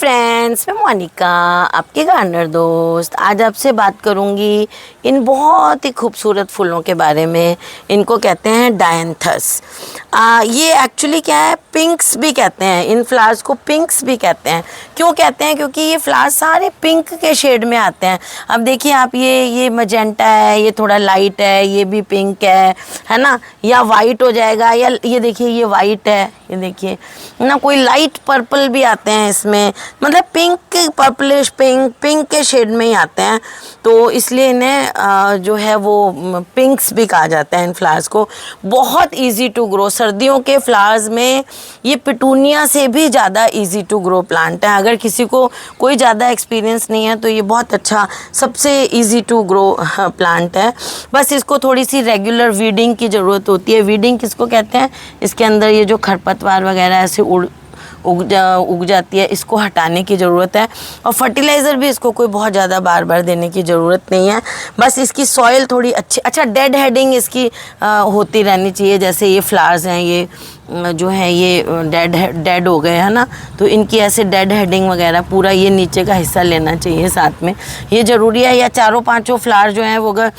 Friends, मैं मोनिका आपकी gardener दोस्त आज आपसे बात करूंगी इन बहुत ही खूबसूरत फूलों के बारे में। इनको कहते हैं डायंथस। ये एक्चुअली क्या है, पिंक्स भी कहते हैं, इन फ्लावर्स को पिंक्स भी कहते हैं। क्यों कहते हैं? क्योंकि ये फ्लावर्स सारे पिंक के शेड में आते हैं। अब देखिए आप, ये मजेंटा है, ये थोड़ा लाइट है, ये भी पिंक है ना, या वाइट हो जाएगा, या ये देखिए ये वाइट है, ये देखिए ना, कोई लाइट पर्पल भी आते हैं इसमें, मतलब पिंक, पर्पलिश पिंक के शेड में ही आते हैं। तो इसलिए इन्हें जो है वो पिंक्स भी कहा जाता है इन फ्लावर्स को। बहुत इजी टू ग्रो, सर्दियों के फ्लावर्स में ये पिटूनिया से भी ज़्यादा इजी टू ग्रो प्लांट है। अगर किसी को कोई ज़्यादा एक्सपीरियंस नहीं है तो ये बहुत अच्छा, सबसे इजी टू ग्रो प्लांट है। बस इसको थोड़ी सी रेगुलर वीडिंग की ज़रूरत होती है। वीडिंग किसको कहते हैं? इसके अंदर ये जो खरपतवार वगैरह ऐसे उग जाती है, इसको हटाने की ज़रूरत है। और फर्टिलाइज़र भी इसको कोई बहुत ज़्यादा बार बार देने की ज़रूरत नहीं है। बस इसकी सॉइल थोड़ी अच्छा डेड हेडिंग इसकी होती रहनी चाहिए। जैसे ये फ्लावर्स हैं, ये जो है ये डेड हो गए है ना, तो इनकी ऐसे डेड हेडिंग वगैरह पूरा ये नीचे का हिस्सा लेना चाहिए साथ में, ये ज़रूरी है। या चारों पाँचों फ्लावर जो हैं वो अगर,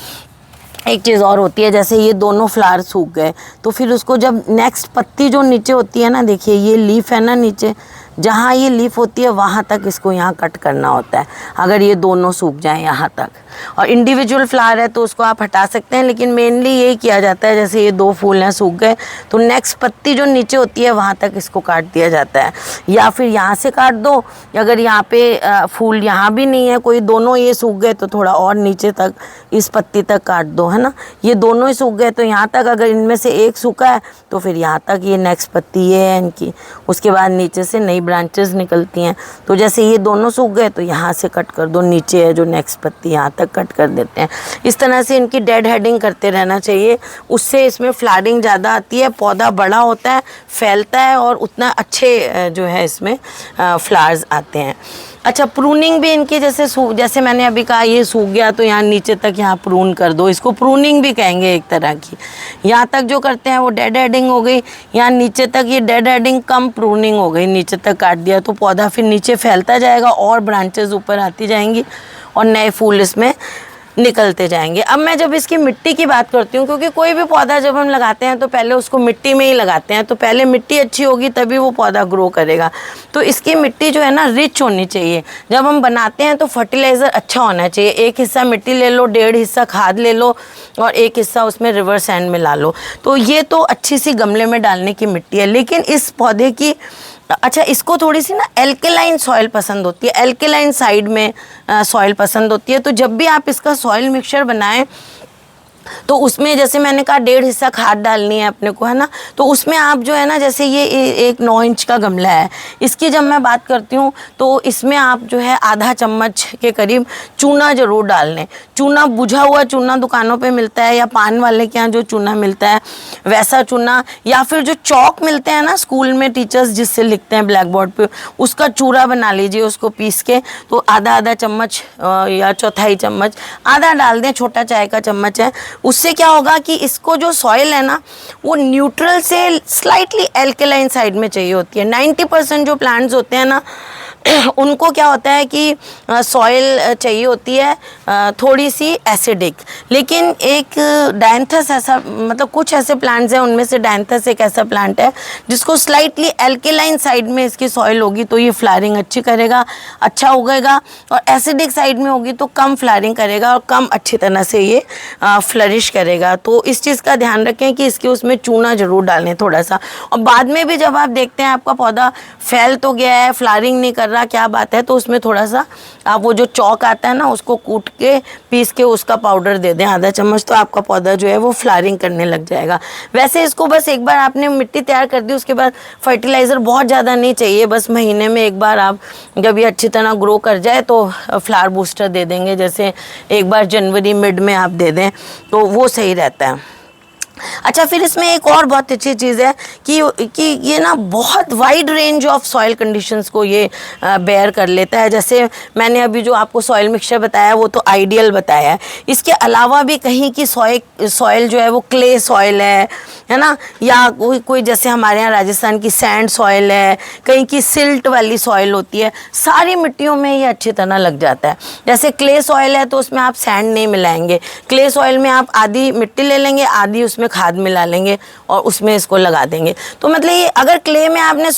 एक चीज़ और होती है, जैसे ये दोनों फ्लावर सूख गए तो फिर उसको जब नेक्स्ट पत्ती जो नीचे होती है ना, देखिए ये लीफ है ना, नीचे जहाँ ये लीफ होती है वहाँ तक इसको यहाँ कट करना होता है, अगर ये दोनों सूख जाएं यहाँ तक। और इंडिविजुअल फ्लावर है तो उसको आप हटा सकते हैं, लेकिन मेनली यही किया जाता है। जैसे ये दो फूल हैं सूख गए तो नेक्स्ट पत्ती जो नीचे होती है वहाँ तक इसको काट दिया जाता है, या फिर यहाँ से काट दो। अगर यहाँ पे फूल यहाँ भी नहीं है कोई, दोनों ये सूख गए तो थोड़ा और नीचे तक इस पत्ती तक काट दो, है ना। ये दोनों ही सूख गए तो यहाँ तक, अगर इनमें से एक सूखा है तो फिर यहाँ तक ये नेक्स्ट पत्ती ये है इनकी, उसके बाद नीचे से नई ब्रांचेस निकलती हैं। तो जैसे ये दोनों सूख गए तो यहाँ से कट कर दो, नीचे है जो नेक्स्ट पत्ती यहाँ तक कट कर देते हैं। इस तरह से इनकी डेड हेडिंग करते रहना चाहिए, उससे इसमें फ्लावरिंग ज़्यादा आती है, पौधा बड़ा होता है, फैलता है और उतना अच्छे जो है इसमें फ्लावर्स आते हैं। अच्छा, प्रूनिंग भी इनकी, जैसे मैंने अभी कहा ये सूख गया तो यहाँ नीचे तक यहाँ प्रून कर दो, इसको प्रूनिंग भी कहेंगे एक तरह की। यहाँ तक जो करते हैं वो डेड हेडिंग हो गई, यहाँ नीचे तक ये डेड हेडिंग कम प्रूनिंग हो गई, नीचे तक काट दिया तो पौधा फिर नीचे फैलता जाएगा और ब्रांचेस ऊपर आती जाएंगी और नए फूल इसमें निकलते जाएंगे। अब मैं जब इसकी मिट्टी की बात करती हूँ, क्योंकि कोई भी पौधा जब हम लगाते हैं तो पहले उसको मिट्टी में ही लगाते हैं, तो पहले मिट्टी अच्छी होगी तभी वो पौधा ग्रो करेगा। तो इसकी मिट्टी जो है ना रिच होनी चाहिए। जब हम बनाते हैं तो फर्टिलाइज़र अच्छा होना चाहिए। एक हिस्सा मिट्टी ले लो, 1.5 हिस्सा खाद ले लो और एक हिस्सा उसमें रिवर सैंड मिला लो। तो ये तो अच्छी सी गमले में डालने की मिट्टी है। लेकिन इस पौधे की, अच्छा, इसको थोड़ी सी ना एल्केलाइन सॉइल पसंद होती है, एल्केलाइन साइड में सॉइल पसंद होती है। तो जब भी आप इसका सॉइल मिक्सचर बनाएं तो उसमें, जैसे मैंने कहा 1.5 हिस्सा खाद डालनी है अपने को, है ना, तो उसमें आप जो है ना, जैसे ये एक 9 इंच का गमला है, इसकी जब मैं बात करती हूँ तो इसमें आप जो है आधा चम्मच के करीब चूना ज़रूर डाल लें। चूना, बुझा हुआ चूना दुकानों पे मिलता है, या पान वाले के यहाँ जो चूना मिलता है वैसा चूना, या फिर जो चौक मिलते हैं ना स्कूल में टीचर्स जिससे लिखते हैं ब्लैक बोर्ड पे, उसका चूरा बना लीजिए, उसको पीस के तो आधा चम्मच या चौथाई चम्मच आधा डाल दें, छोटा चाय का चम्मच है। उससे क्या होगा कि इसको जो सॉइल है ना वो न्यूट्रल से स्लाइटली एल्केलाइन साइड में चाहिए होती है। 90% जो प्लांट्स होते हैं ना उनको क्या होता है कि सॉइल चाहिए होती है थोड़ी सी एसिडिक। लेकिन एक डायंथस ऐसा, मतलब कुछ ऐसे प्लांट्स हैं, उनमें से डायंथस एक ऐसा प्लांट है जिसको स्लाइटली एल्केलाइन साइड में इसकी सॉइल होगी तो ये फ्लावरिंग अच्छी करेगा, अच्छा उगेगा, और एसिडिक साइड में होगी तो कम फ्लावरिंग करेगा और कम अच्छी तरह से ये फ्लरिश करेगा। तो इस चीज़ का ध्यान रखें कि इसके उसमें चूना ज़रूर डालें थोड़ा सा। और बाद में भी जब आप देखते हैं आपका पौधा फैल तो गया है, फ्लावरिंग नहीं कर रहा, क्या बात है, तो उसमें थोड़ा सा आप वो जो चौक आता है ना उसको कूट के पीस के उसका पाउडर दे दें आधा चम्मच, तो आपका पौधा जो है वो फ्लावरिंग करने लग जाएगा। वैसे इसको बस एक बार आपने मिट्टी तैयार कर दी, उसके बाद फर्टिलाइज़र बहुत ज़्यादा नहीं चाहिए, बस महीने में एक बार आप जब ये अच्छी तरह ग्रो कर जाए तो फ्लावर बूस्टर दे देंगे, जैसे एक बार जनवरी मिड में आप दे दें तो वो सही रहता है। अच्छा, फिर इसमें एक और बहुत अच्छी चीज़ है कि ये ना बहुत wide range of soil conditions को ये बेयर कर लेता है। जैसे मैंने अभी जो आपको सॉइल मिक्सचर बताया वो तो आइडियल बताया है, इसके अलावा भी कहीं की सॉइल जो है वो क्ले सॉइल है ना, या कोई जैसे हमारे यहाँ राजस्थान की सैंड सॉइल है, कहीं की सिल्ट वाली सॉइल होती है, सारी मिट्टियों में ये अच्छी तरह लग जाता है। जैसे क्ले सॉइल है तो उसमें आप सैंड नहीं मिलाएंगे, क्ले सॉइल में आप आधी मिट्टी ले लेंगे, आधी उसमें खाद मिला लेंगे और उसमें इसको लगा देंगे। तो मतलब ये अगर क्ले में आपने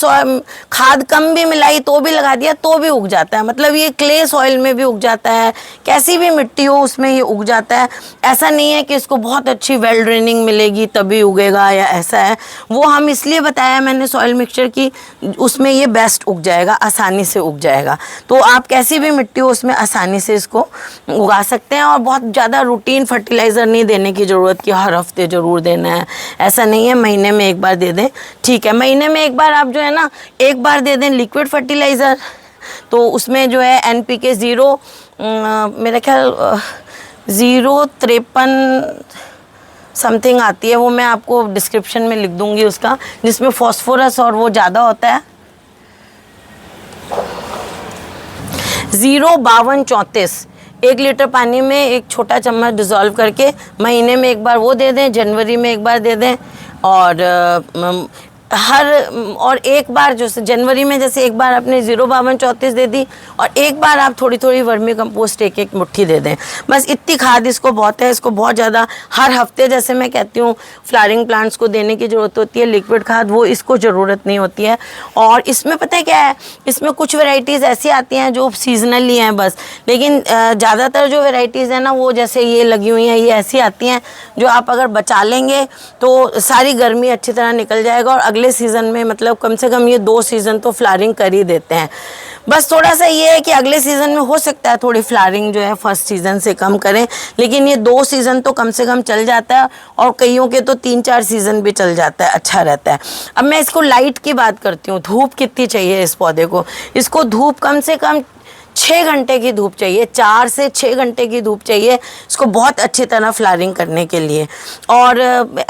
खाद कम भी मिलाई तो भी लगा दिया तो भी उग जाता है। मतलब ये क्ले सॉइल में भी उग जाता है, कैसी भी मिट्टी हो उसमें ये उग जाता है। ऐसा नहीं है कि इसको बहुत अच्छी वेल ड्रेनिंग मिलेगी तभी उगेगा या ऐसा है, वो हम इसलिए बताया मैंने सॉइल मिक्सचर की उसमें ये बेस्ट उग जाएगा, आसानी से उग जाएगा। तो आप कैसी भी मिट्टी हो उसमें आसानी से इसको उगा सकते हैं। और बहुत ज़्यादा रूटीन फर्टिलाइज़र नहीं देने की ज़रूरत कि हर हफ्ते ज़रूर देना है, ऐसा नहीं है, महीने में एक बार दे दें ठीक है। महीने में एक बार आप जो है ना एक बार दे दें लिक्विड फर्टिलाइज़र, तो उसमें जो है NPK 0 मेरा ख्याल 053 समथिंग आती है, वो मैं आपको डिस्क्रिप्शन में लिख दूंगी उसका, जिसमें फॉस्फोरस और वो ज़्यादा होता है। 05234 1 लीटर पानी में एक छोटा चम्मच डिज़ोल्व करके महीने में एक बार वो दे दें, जनवरी में एक बार दे दें, और एक बार जो जनवरी में जैसे एक बार आपने 05234 दे दी और एक बार आप थोड़ी थोड़ी वर्मी कंपोस्ट एक मुट्ठी दे दें, बस इतनी खाद इसको बहुत है। इसको बहुत ज़्यादा हर हफ्ते जैसे मैं कहती हूँ फ्लावरिंग प्लांट्स को देने की ज़रूरत होती है लिक्विड खाद, वो इसको ज़रूरत नहीं होती है। और इसमें पता है क्या है, इसमें कुछ वेराइटीज़ ऐसी आती हैं जो सीजनली हैं बस, लेकिन ज़्यादातर जो वेराइटीज़ हैं ना वो जैसे ये लगी हुई हैं, ये ऐसी आती हैं जो आप अगर बचा लेंगे तो सारी गर्मी अच्छी तरह निकल जाएगा और अगले सीज़न में मतलब कम से कम ये 2 सीज़न तो फ्लावरिंग कर ही देते हैं। बस थोड़ा सा ये है कि अगले सीज़न में हो सकता है थोड़ी फ्लावरिंग जो है फर्स्ट सीज़न से कम करें, लेकिन ये 2 सीज़न तो कम से कम चल जाता है और कईयों के तो 3-4 सीज़न भी चल जाता है, अच्छा रहता है। अब मैं इसको लाइट की बात करती हूँ, धूप कितनी चाहिए इस पौधे को। इसको धूप कम से कम 6 घंटे की धूप चाहिए, 4 से 6 घंटे की धूप चाहिए इसको बहुत अच्छी तरह फ्लावरिंग करने के लिए। और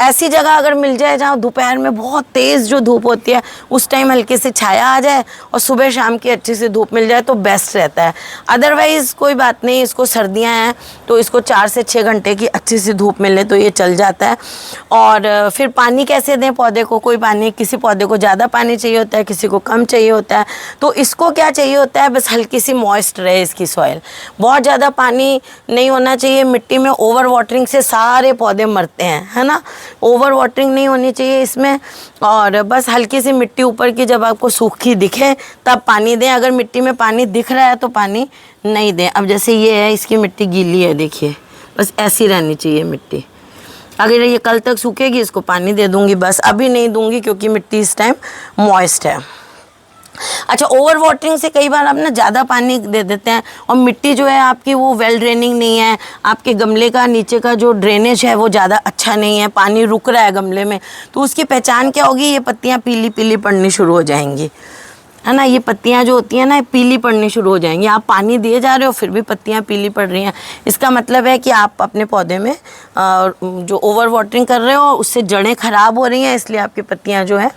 ऐसी जगह अगर मिल जाए जहाँ दोपहर में बहुत तेज़ जो धूप होती है उस टाइम हल्की सी छाया आ जाए और सुबह शाम की अच्छी सी धूप मिल जाए तो बेस्ट रहता है। अदरवाइज़ कोई बात नहीं, इसको सर्दियाँ हैं तो इसको 4 से 6 घंटे की अच्छी सी धूप मिले तो ये चल जाता है। और फिर पानी कैसे दें पौधे को, कोई पानी किसी पौधे को ज़्यादा पानी चाहिए होता है, किसी को कम चाहिए होता है। तो इसको क्या चाहिए होता है, बस हल्की सी मॉइस्ट रहे इसकी सॉइल, बहुत ज़्यादा पानी नहीं होना चाहिए। मिट्टी में ओवर वाटरिंग से सारे पौधे मरते हैं, है ना, ओवर वाटरिंग नहीं होनी चाहिए इसमें। और बस हल्की सी मिट्टी ऊपर की जब आपको सूखी दिखे तब पानी दें, अगर मिट्टी में पानी दिख रहा है तो पानी नहीं दें। अब जैसे ये है इसकी मिट्टी गीली है, देखिए बस ऐसी रहनी चाहिए मिट्टी। अगर ये कल तक सूखेगी इसको पानी दे दूंगी, बस अभी नहीं दूंगी क्योंकि मिट्टी इस टाइम मॉइस्ट है। अच्छा, ओवर वाटरिंग से कई बार आप ना ज़्यादा पानी दे देते हैं और मिट्टी जो है आपकी वो वेल ड्रेनिंग नहीं है, आपके गमले का नीचे का जो ड्रेनेज है वो ज़्यादा अच्छा नहीं है, पानी रुक रहा है गमले में, तो उसकी पहचान क्या होगी, ये पत्तियाँ पीली पीली पड़नी शुरू हो जाएंगी, है ना। ये पत्तियाँ जो होती हैं ना पीली पड़नी शुरू हो जाएंगी, आप पानी दिए जा रहे हो फिर भी पत्तियाँ पीली पड़ रही हैं, इसका मतलब है कि आप अपने पौधे में जो ओवर वाटरिंग कर रहे हो उससे जड़ें ख़राब हो रही हैं, इसलिए आपकी पत्तियाँ जो है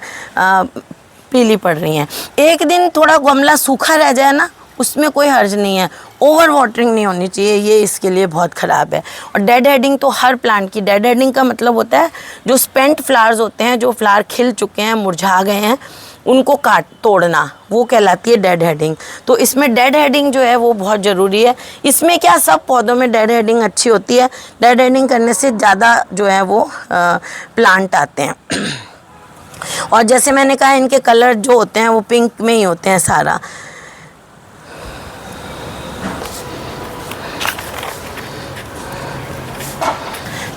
पीली पड़ रही हैं। एक दिन थोड़ा गमला सूखा रह जाए ना उसमें कोई हर्ज नहीं है, ओवर वाटरिंग नहीं होनी चाहिए, ये इसके लिए बहुत ख़राब है। और डेड हेडिंग तो हर प्लांट की, डेड हेडिंग का मतलब होता है जो स्पेंट फ्लावर्स होते हैं, जो फ्लावर खिल चुके हैं मुरझा गए हैं उनको तोड़ना, वो कहलाती है डेड हेडिंग। तो इसमें डेड हेडिंग जो है वो बहुत ज़रूरी है। इसमें क्या सब पौधों में डेड हेडिंग अच्छी होती है, डेड हेडिंग करने से ज़्यादा जो है वो प्लांट आते हैं। और जैसे मैंने कहा इनके कलर जो होते हैं वो पिंक में ही होते हैं सारा।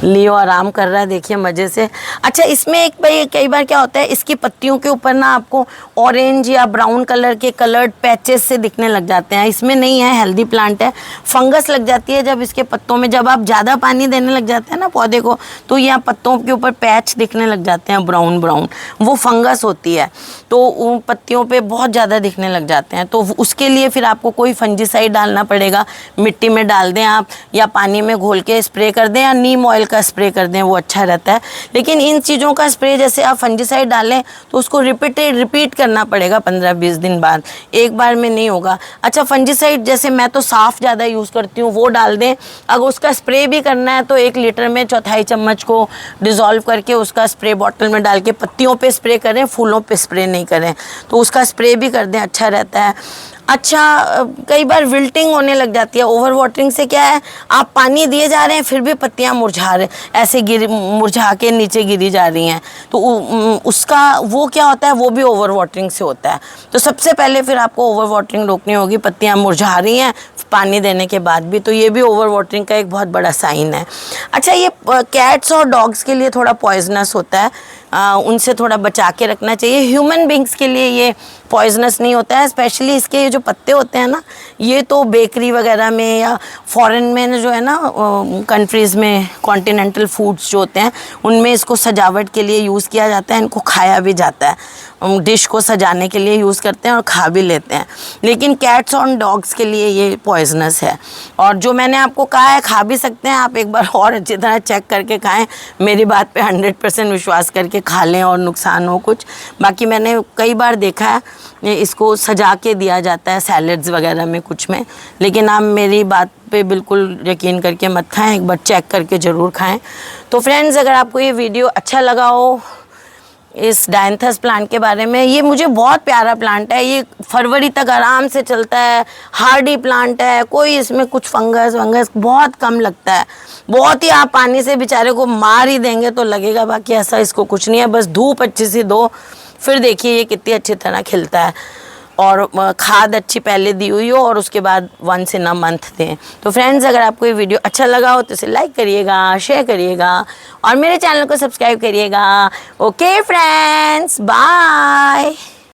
लियो आराम कर रहा है, देखिए मज़े से। अच्छा, इसमें एक भाई कई बार क्या होता है इसकी पत्तियों के ऊपर ना आपको ऑरेंज या ब्राउन कलर के कलर्ड पैचेस से दिखने लग जाते हैं, इसमें नहीं है, हेल्दी प्लांट है। फंगस लग जाती है जब इसके पत्तों में, जब आप ज़्यादा पानी देने लग जाते हैं ना पौधे को तो यहाँ पत्तों के ऊपर पैच दिखने लग जाते हैं ब्राउन ब्राउन, वो फंगस होती है, तो उन पत्तियों पर बहुत ज़्यादा दिखने लग जाते हैं। तो उसके लिए फिर आपको कोई फंजीसाइड डालना पड़ेगा, मिट्टी में डाल दें आप या पानी में घोल के स्प्रे कर दें या नीम ऑयल का स्प्रे कर दें वो अच्छा रहता है। लेकिन इन चीज़ों का स्प्रे जैसे आप फंजीसाइड डालें तो उसको रिपीट करना पड़ेगा 15-20 दिन बाद, एक बार में नहीं होगा। अच्छा फंजीसाइड जैसे मैं तो साफ़ ज़्यादा यूज़ करती हूँ, वो डाल दें। अगर उसका स्प्रे भी करना है तो 1 लीटर में 1/4 चम्मच को डिज़ोल्व करके उसका स्प्रे बॉटल में डाल के पत्तियों पे स्प्रे करें, फूलों पे स्प्रे नहीं करें। तो उसका स्प्रे भी कर दें, अच्छा रहता है। अच्छा कई बार विल्टिंग होने लग जाती है। ओवर वाटरिंग से क्या है, आप पानी दिए जा रहे हैं फिर भी पत्तियां ऐसे मुरझा के नीचे गिरी जा रही हैं, तो उसका वो क्या होता है, वो भी ओवर वाटरिंग से होता है। तो सबसे पहले फिर आपको ओवर वाटरिंग रोकनी होगी। पत्तियां मुरझा रही हैं पानी देने के बाद भी, तो ये भी ओवर वाटरिंग का एक बहुत बड़ा साइन है। अच्छा ये कैट्स और डॉग्स के लिए थोड़ा पॉइजनस होता है, उनसे थोड़ा बचा के रखना चाहिए। ह्यूमन बींग्स के लिए ये पॉइजनस नहीं होता है। स्पेशली इसके ये जो पत्ते होते हैं ना, ये तो बेकरी वगैरह में या फॉरेन में जो है ना कंट्रीज़ में कॉन्टिनेंटल फूड्स जो होते हैं उनमें इसको सजावट के लिए यूज़ किया जाता है, इनको खाया भी जाता है। डिश को सजाने के लिए यूज़ करते हैं और खा भी लेते हैं। लेकिन कैट्स और डॉग्स के लिए ये पॉइजनस है। और जो मैंने आपको कहा है खा भी सकते हैं, आप एक बार और अच्छी तरह चेक करके खाएं। मेरी बात पे 100% विश्वास करके खा लें और नुकसान हो कुछ। बाकी मैंने कई बार देखा है इसको सजा के दिया जाता है सैलड्स वगैरह में कुछ में, लेकिन आप मेरी बात पे बिल्कुल यकीन करके मत खाएं, एक बार चेक करके ज़रूर खाएं। तो फ्रेंड्स अगर आपको ये वीडियो अच्छा लगा हो इस डायंथस प्लांट के बारे में, ये मुझे बहुत प्यारा प्लांट है। ये फरवरी तक आराम से चलता है, हार्डी प्लांट है, कोई इसमें कुछ फंगस बहुत कम लगता है। बहुत ही आप पानी से बेचारे को मार ही देंगे तो लगेगा, बाकी ऐसा इसको कुछ नहीं है। बस धूप अच्छी सी दो, फिर देखिए ये कितनी अच्छी तरह खिलता है। और खाद अच्छी पहले दी हुई हो और उसके बाद 1 मंथ दें। तो फ्रेंड्स अगर आपको ये वीडियो अच्छा लगा हो तो इसे लाइक करिएगा, शेयर करिएगा और मेरे चैनल को सब्सक्राइब करिएगा। Okay friends, bye.